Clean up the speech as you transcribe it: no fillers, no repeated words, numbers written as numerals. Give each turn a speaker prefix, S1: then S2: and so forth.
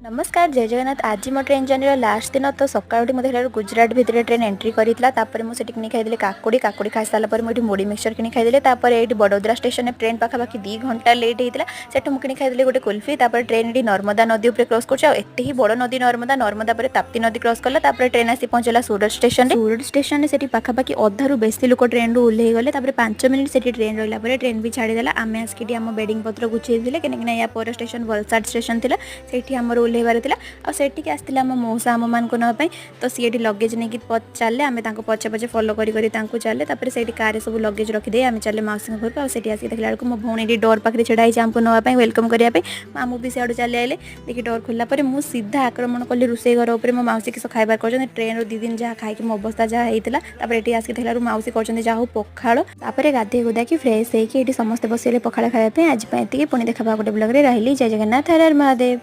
S1: नमस्कार जय जगन्नाथ। आज मो ट्रेन जर्नी लास्ट दिन तो सकाल मुझे गुजरात भितर ट्रेन एंट्री करी मुझे किनी खाई काकुड़ी काकुड़ी खाई सारापर मुझे मुड़ी मिक्सचर किनी खाई ये बड़ोदरा स्टेशन में ट्रेन पाखापाखि 2 घंटा लेट होता से मुझे खाई गोटे कुल्फी। ट्रेन ये नर्मदा नदी उपर क्रॉस करते ही बड़ नदी नर्मदा पर ताप्ती नदी क्रॉस कला। ट्रेन आसी पहुँचला सूरत स्टेशन से पाखापाखि अधारू बेसी लोक ट्रेन रू ओह्लई गले। 5 मिनिट से ट्रेन रहा ट्रेन भी छाड़देला। आम आसिक आम बेडिंग पत्र गुछे कहीं या पर स्टेशन वलसाड स्टेशन थी से आम ओह्लैबार आसटिक आसला आम मौसा आम मान नापी तो सी लगेज नहीं चले आम पचे पचे फॉलो करी चले। से कार सब लगेज रखिदे आम चले मौसी घर को। आसिक देखला मो भौणी डोर पाखे छड़ाई आमको नापी वेलकम करने मामू भी सियाड़ू चली आए। देखिए डोर खोलला मुझे सीधा आक्रमण कली रोषे घर उपर मो मौसी किस खाइबार कर ट्रेन रू 2 दिन जहाँ खाई मो अवस्था जहाँ होता ये आसिक देखला मौसी कर जहाँ पखाड़। गाधे गुदा कि फ्रेश होती समस्त बस पखाड़ खायापी। आज पुणी देखा गोटे ब्लॉग रे रही। जय जगन्नाथ हर हर महादेव।